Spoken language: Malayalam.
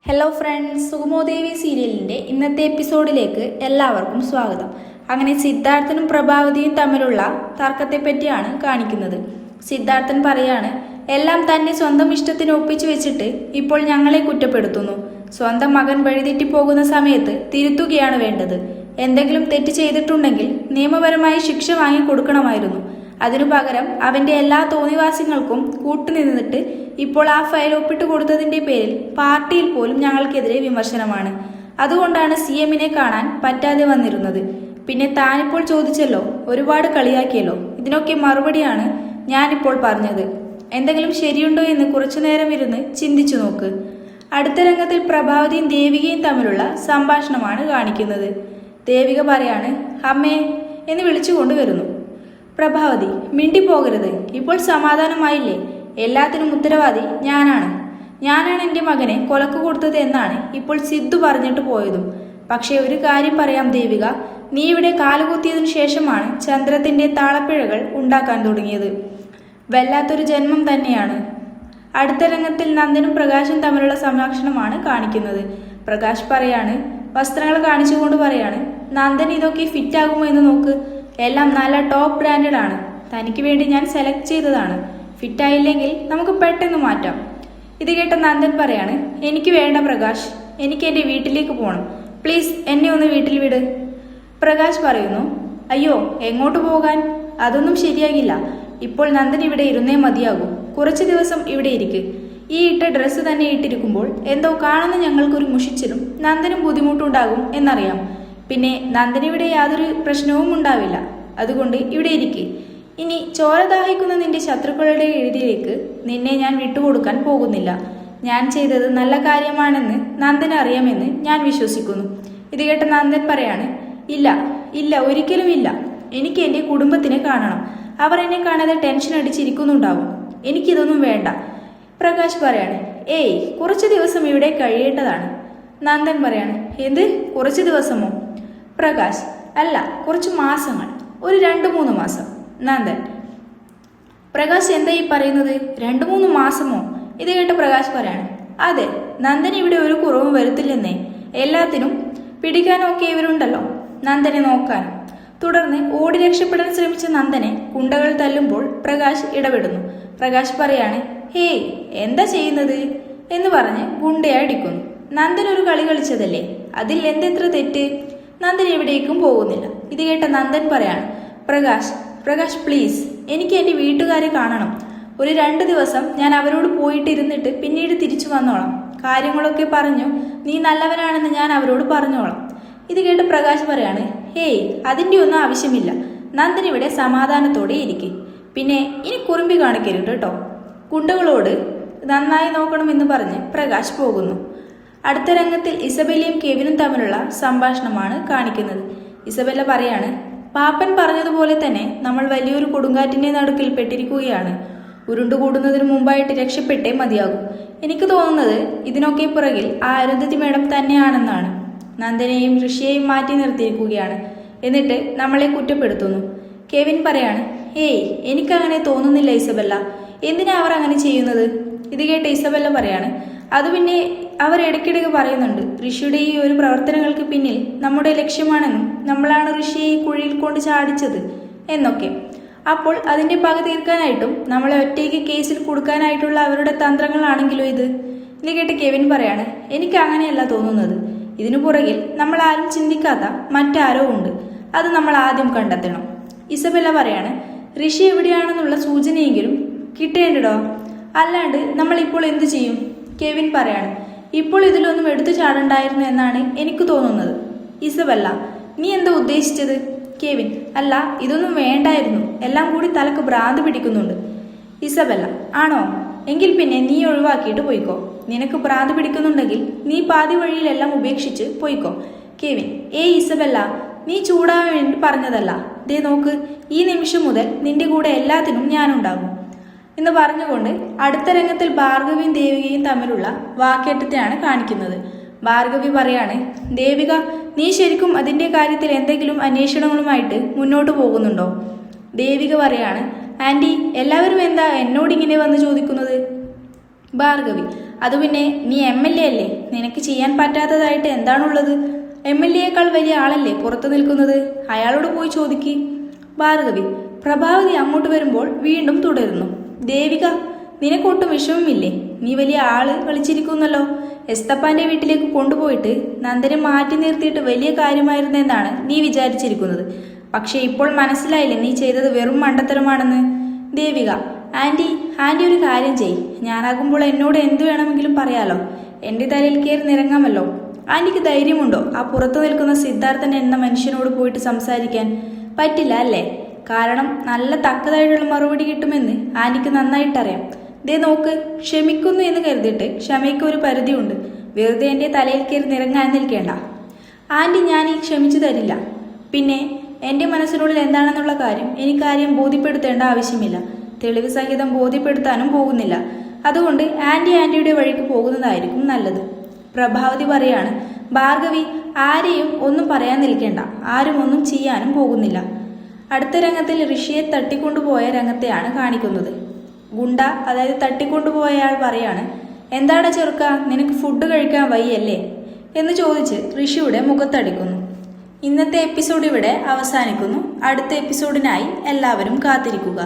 ഹലോ ഫ്രണ്ട്സ്, സുഗമോദേവി സീരിയലിൻ്റെ ഇന്നത്തെ എപ്പിസോഡിലേക്ക് എല്ലാവർക്കും സ്വാഗതം. അങ്ങനെ സിദ്ധാർത്ഥനും പ്രഭാവതിയും തമ്മിലുള്ള തർക്കത്തെ പറ്റിയാണ് കാണിക്കുന്നത്. സിദ്ധാർത്ഥൻ പറയാണ്, എല്ലാം തന്നെ സ്വന്തം ഇഷ്ടത്തിന് ഒപ്പിച്ചു വെച്ചിട്ട് ഇപ്പോൾ ഞങ്ങളെ കുറ്റപ്പെടുത്തുന്നു. സ്വന്തം മകൻ വഴിതെറ്റിപ്പോകുന്ന സമയത്ത് തിരുത്തുകയാണ് വേണ്ടത്. എന്തെങ്കിലും തെറ്റ് ചെയ്തിട്ടുണ്ടെങ്കിൽ നിയമപരമായി ശിക്ഷ വാങ്ങി കൊടുക്കണമായിരുന്നു. അതിനു പകരം അവന്റെ എല്ലാ തോന്നിവാസ്യങ്ങൾക്കും കൂട്ടുനിന്നിട്ട് ഇപ്പോൾ ആ ഫയൽ ഒപ്പിട്ട് കൊടുത്തതിന്റെ പേരിൽ പാർട്ടിയിൽ പോലും ഞങ്ങൾക്കെതിരെ വിമർശനമാണ്. അതുകൊണ്ടാണ് CM-നെ കാണാൻ പറ്റാതെ വന്നിരുന്നത്. പിന്നെ താനിപ്പോൾ ചോദിച്ചല്ലോ, ഒരുപാട് കളിയാക്കിയല്ലോ. ഇതിനൊക്കെ മറുപടിയാണ് ഞാനിപ്പോൾ പറഞ്ഞത്. എന്തെങ്കിലും ശരിയുണ്ടോ എന്ന് കുറച്ചു നേരം ഇരുന്ന് ചിന്തിച്ചു നോക്ക്. അടുത്ത രംഗത്തിൽ പ്രഭാവതിയും ദേവികയും തമ്മിലുള്ള സംഭാഷണമാണ് കാണിക്കുന്നത്. ദേവിക പറയാണ്, അമ്മേ എന്ന് വിളിച്ചുകൊണ്ട് വരുന്നു. പ്രഭാവതി, മിണ്ടിപ്പോകരുത്. ഇപ്പോൾ സമാധാനമായില്ലേ? എല്ലാത്തിനും ഉത്തരവാദി ഞാനാണ് എൻ്റെ മകനെ കൊലക്ക് കൊടുത്തത് എന്നാണ് ഇപ്പോൾ സിദ്ധു പറഞ്ഞിട്ട് പോയതും. പക്ഷേ ഒരു കാര്യം പറയാം ദേവിക, നീ ഇവിടെ കാലുകുത്തിയതിനു ശേഷമാണ് ചന്ദ്രത്തിന്റെ താളപ്പിഴകൾ ഉണ്ടാക്കാൻ തുടങ്ങിയത്. വല്ലാത്തൊരു ജന്മം തന്നെയാണ്. അടുത്ത രംഗത്തിൽ നന്ദനും പ്രകാശും തമ്മിലുള്ള സംഭാഷണമാണ് കാണിക്കുന്നത്. പ്രകാശ് പറയാണ്, വസ്ത്രങ്ങൾ കാണിച്ചുകൊണ്ട് പറയാണ്, നന്ദൻ ഇതൊക്കെ ഫിറ്റ് ആകുമോ എന്ന് നോക്ക്. എല്ലാം നല്ല ടോപ്പ് ബ്രാൻഡഡ് ആണ്. തനിക്ക് വേണ്ടി ഞാൻ സെലക്ട് ചെയ്തതാണ്. ഫിറ്റായില്ലെങ്കിൽ നമുക്ക് പെട്ടെന്ന് മാറ്റാം. ഇത് കേട്ട നന്ദൻ പറയാണ്, എനിക്ക് വേണ്ട പ്രകാശ്, എനിക്ക് എൻ്റെ വീട്ടിലേക്ക് പോകണം. പ്ലീസ് എന്നെ ഒന്ന് വീട്ടിൽ വിട്. പ്രകാശ് പറയുന്നു, അയ്യോ എങ്ങോട്ട് പോകാൻ? അതൊന്നും ശരിയാകില്ല. ഇപ്പോൾ നന്ദൻ ഇവിടെ ഇരുന്നേ മതിയാകൂ. കുറച്ച് ദിവസം ഇവിടെ ഇരിക്ക്. ഈ ഇട്ട ഡ്രസ്സ് തന്നെ ഇട്ടിരിക്കുമ്പോൾ എന്തോ കാണുന്ന ഞങ്ങൾക്കൊരു മുഷിച്ചിലും നന്ദനും ബുദ്ധിമുട്ടുണ്ടാകും എന്നറിയാം. പിന്നെ നന്ദനിവിടെ യാതൊരു പ്രശ്നവും ഉണ്ടാവില്ല. അതുകൊണ്ട് ഇവിടെ ഇരിക്കെ. ഇനി ചോര ദാഹിക്കുന്ന നിന്റെ ശത്രുക്കളുടെ എഴുതിയിലേക്ക് നിന്നെ ഞാൻ വിട്ടുകൊടുക്കാൻ പോകുന്നില്ല. ഞാൻ ചെയ്തത് നല്ല കാര്യമാണെന്ന് നന്ദൻ അറിയാമെന്ന് ഞാൻ വിശ്വസിക്കുന്നു. ഇത് കേട്ട നന്ദൻ പറയാണ്, ഇല്ല ഒരിക്കലും ഇല്ല. എനിക്ക് എൻ്റെ കുടുംബത്തിനെ കാണണം. അവർ എന്നെ കാണാതെ ടെൻഷൻ അടിച്ചിരിക്കുന്നുണ്ടാവും. എനിക്കിതൊന്നും വേണ്ട. പ്രകാശ് പറയാണ്, കുറച്ച് ദിവസം ഇവിടെ കഴിയേണ്ടതാണ്. നന്ദൻ പറയാണ്, എന്ത് കുറച്ച് ദിവസമോ? പ്രകാശ്, അല്ല, കുറച്ച് മാസങ്ങൾ, ഒരു 2-3 മാസം. നന്ദൻ, പ്രകാശ് എന്താ ഈ പറയുന്നത്? 2-3 മാസമോ? ഇത് കേട്ട് പ്രകാശ് പറയാണ്, അതെ, നന്ദൻ ഇവിടെ ഒരു കുറവും വരുത്തില്ലെന്നേ. എല്ലാത്തിനും പിടിക്കാനൊക്കെ ഇവരുണ്ടല്ലോ, നന്ദനെ നോക്കാനും. തുടർന്ന് ഓടി രക്ഷപ്പെടാൻ ശ്രമിച്ച നന്ദനെ കുണ്ടകൾ തല്ലുമ്പോൾ പ്രകാശ് ഇടപെടുന്നു. പ്രകാശ് പറയാണ്, ഹേയ് എന്താ ചെയ്യുന്നത് എന്ന് പറഞ്ഞ് ഗുണ്ടയെ അടിക്കുന്നു. നന്ദൻ ഒരു കളി കളിച്ചതല്ലേ, അതിൽ എന്തെത്ര തെറ്റ്? നന്ദൻ എവിടേക്കും പോകുന്നില്ല. ഇത് കേട്ട നന്ദൻ പറയാണ്, പ്രകാശ് പ്ലീസ്, എനിക്ക് എൻ്റെ വീട്ടുകാരെ കാണണം. ഒരു 2 ദിവസം ഞാൻ അവരോട് പോയിട്ടിരുന്നിട്ട് പിന്നീട് തിരിച്ചു വന്നോളാം. കാര്യങ്ങളൊക്കെ പറഞ്ഞു നീ നല്ലവനാണെന്ന് ഞാൻ അവരോട് പറഞ്ഞോളാം. ഇത് കേട്ട് പ്രകാശ് പറയാണ്, അതിൻ്റെ ഒന്നും ആവശ്യമില്ല. നന്ദൻ ഇവിടെ സമാധാനത്തോടെ ഇരിക്കെ. പിന്നെ ഇനി കുറുമ്പി കാണിക്കരുത് കേട്ടോ. കുണ്ടകളോട് നന്നായി നോക്കണമെന്ന് പറഞ്ഞ് പ്രകാശ് പോകുന്നു. അടുത്ത രംഗത്തിൽ ഇസബെല്ലയും കെവിനും തമ്മിലുള്ള സംഭാഷണമാണ് കാണിക്കുന്നത്. ഇസബെല്ല പറയാണ്, പാപ്പൻ പറഞ്ഞതുപോലെ തന്നെ നമ്മൾ വലിയൊരു കൊടുങ്കാറ്റിന്റെ നടുക്കിൽ പെട്ടിരിക്കുകയാണ്. ഉരുണ്ടുകൂടുന്നതിന് മുമ്പായിട്ട് രക്ഷപ്പെട്ടേ മതിയാകും. എനിക്ക് തോന്നുന്നത് ഇതിനൊക്കെ പുറകിൽ ആ അരുന്ധതി മേഡം തന്നെയാണെന്നാണ്. നന്ദനെയും ഋഷിയെയും മാറ്റി നിർത്തിയിരിക്കുകയാണ്. എന്നിട്ട് നമ്മളെ കുറ്റപ്പെടുത്തുന്നു. കെവിൻ പറയാണ്, എനിക്കങ്ങനെ തോന്നുന്നില്ല ഇസബെല്ല. എന്തിനാ അവർ അങ്ങനെ ചെയ്യുന്നത്? ഇത് കേട്ട് ഇസബെല്ല പറയാണ്, അത് പിന്നെ അവർ ഇടയ്ക്കിടയ്ക്ക് പറയുന്നുണ്ട്, ഋഷിയുടെ ഈ ഒരു പ്രവർത്തനങ്ങൾക്ക് പിന്നിൽ നമ്മുടെ ലക്ഷ്യമാണെന്നും നമ്മളാണ് ഋഷിയെ ഈ കുഴിയിൽ കൊണ്ട് ചാടിച്ചത് എന്നൊക്കെ. അപ്പോൾ അതിന്റെ പക തീർക്കാനായിട്ടും നമ്മളെ ഒറ്റയ്ക്ക് കേസിൽ കൊടുക്കാനായിട്ടുള്ള അവരുടെ തന്ത്രങ്ങളാണെങ്കിലോ ഇത് കേട്ട് കെവിൻ പറയാണ്, എനിക്ക് അങ്ങനെയല്ല തോന്നുന്നത്. ഇതിനു പുറകിൽ നമ്മൾ ആരും ചിന്തിക്കാത്ത മറ്റാരോ ഉണ്ട്. അത് നമ്മൾ ആദ്യം കണ്ടെത്തണം. ഇസബെല്ല പറയാണ്, ഋഷി എവിടെയാണെന്നുള്ള സൂചനയെങ്കിലും കിട്ടേണ്ടടോ, അല്ലാണ്ട് നമ്മൾ ഇപ്പോൾ എന്തു ചെയ്യും? കെവിൻ പറയാണ്, ഇപ്പോൾ ഇതിലൊന്നും എടുത്തു ചാടണ്ടായിരുന്നു എന്നാണ് എനിക്ക് തോന്നുന്നത്. ഇസബെല്ല, നീ എന്താ ഉദ്ദേശിച്ചത്? കെവിൻ, അല്ല, ഇതൊന്നും വേണ്ടായിരുന്നു. എല്ലാം കൂടി തലക്ക് ഭ്രാന്ത് പിടിക്കുന്നുണ്ട്. ഇസബെല്ല, ആണോ? എങ്കിൽ പിന്നെ നീ ഒഴിവാക്കിയിട്ട് പോയിക്കോ. നിനക്ക് ഭ്രാന്ത് പിടിക്കുന്നുണ്ടെങ്കിൽ നീ പാതി വഴിയിലെല്ലാം ഉപേക്ഷിച്ച് പോയിക്കോ. കെവിൻ, ഇസബെല്ല, നീ ചൂടാവാൻ വേണ്ടി പറഞ്ഞതല്ല. ദേ നോക്ക്, ഈ നിമിഷം മുതൽ നിന്റെ കൂടെ എല്ലാത്തിനും ഞാനുണ്ടാകും എന്ന് പറഞ്ഞുകൊണ്ട് അടുത്ത രംഗത്തിൽ ഭാർഗവിയും ദേവികയും തമ്മിലുള്ള വാക്കേറ്റത്തെയാണ് കാണിക്കുന്നത്. ഭാർഗവി പറയാണ്, ദേവിക, നീ ശരിക്കും അതിൻ്റെ കാര്യത്തിൽ എന്തെങ്കിലും അന്വേഷണങ്ങളുമായിട്ട് മുന്നോട്ട് പോകുന്നുണ്ടോ? ദേവിക പറയാണ്, ആൻറ്റി, എല്ലാവരും എന്താ എന്നോടിങ്ങനെ വന്ന് ചോദിക്കുന്നത്? ഭാർഗവി, അത് പിന്നെ നീ MLA അല്ലേ, നിനക്ക് ചെയ്യാൻ പറ്റാത്തതായിട്ട് എന്താണുള്ളത്? MLA-യേക്കാൾ വലിയ ആളല്ലേ പുറത്തു നിൽക്കുന്നത്, അയാളോട് പോയി ചോദിക്ക്. ഭാർഗവി. പ്രഭാവതി അങ്ങോട്ട് വരുമ്പോൾ വീണ്ടും തുടരുന്നു. ദേവിക, നിനക്കൊട്ടും വിഷമമില്ലേ? നീ വലിയ ആള് കളിച്ചിരിക്കുന്നല്ലോ. എസ്തപ്പാന്റെ വീട്ടിലേക്ക് കൊണ്ടുപോയിട്ട് നന്ദനെ മാറ്റി നിർത്തിയിട്ട് വലിയ കാര്യമായിരുന്നെന്നാണ് നീ വിചാരിച്ചിരിക്കുന്നത്. പക്ഷെ ഇപ്പോൾ മനസ്സിലായില്ലേ നീ ചെയ്തത് വെറും മണ്ടത്തരമാണെന്ന്. ദേവിക. ആന്റി ഒരു കാര്യം ചെയ്. ഞാനാകുമ്പോൾ എന്നോട് എന്തു വേണമെങ്കിലും പറയാലോ. എന്റെ തലയിൽ കയറി നിറങ്ങാമല്ലോ. ആന്റിക്ക് ധൈര്യമുണ്ടോ ആ പുറത്തു നിൽക്കുന്ന സിദ്ധാർത്ഥൻ എന്ന മനുഷ്യനോട് പോയിട്ട് സംസാരിക്കാൻ? പറ്റില്ല അല്ലേ? കാരണം നല്ല തക്കതായിട്ടുള്ള മറുപടി കിട്ടുമെന്ന് ആന്റിക്ക് നന്നായിട്ടറിയാം. ദേ നോക്ക്, ക്ഷമിക്കുന്നു എന്ന് കരുതിയിട്ട് ക്ഷമയ്ക്ക് ഒരു പരിധിയുണ്ട്. വെറുതെ എൻ്റെ തലയിൽ കയറി നിറങ്ങാൻ നിൽക്കേണ്ട. ആന്റി, ഞാൻ ഈ ക്ഷമിച്ചു തരില്ല. പിന്നെ എൻ്റെ മനസ്സിനുള്ളിൽ എന്താണെന്നുള്ള കാര്യം എനിക്കാര്യം ബോധ്യപ്പെടുത്തേണ്ട ആവശ്യമില്ല. തെളിവ് സഹിതം ബോധ്യപ്പെടുത്താനും പോകുന്നില്ല. അതുകൊണ്ട് ആന്റിയുടെ വഴിക്ക് പോകുന്നതായിരിക്കും നല്ലത്. പ്രഭാവതി പറയാണ്. ഭാർഗവി, ആരെയും ഒന്നും പറയാൻ നിൽക്കേണ്ട. ആരും ഒന്നും ചെയ്യാനും പോകുന്നില്ല. അടുത്ത രംഗത്തിൽ ഋഷിയെ തട്ടിക്കൊണ്ടുപോയ രംഗത്തെയാണ് കാണിക്കുന്നത്. ഗുണ്ട, അതായത് തട്ടിക്കൊണ്ടുപോയയാൾ പറയാണ്, എന്താണ് ചെറുക്ക, നിനക്ക് ഫുഡ് കഴിക്കാൻ വയ്യല്ലേ എന്ന് ചോദിച്ച് ഋഷിയുടെ മുഖത്തടിക്കുന്നു. ഇന്നത്തെ എപ്പിസോഡ് ഇവിടെ അവസാനിക്കുന്നു. അടുത്ത എപ്പിസോഡിനായി എല്ലാവരും കാത്തിരിക്കുക.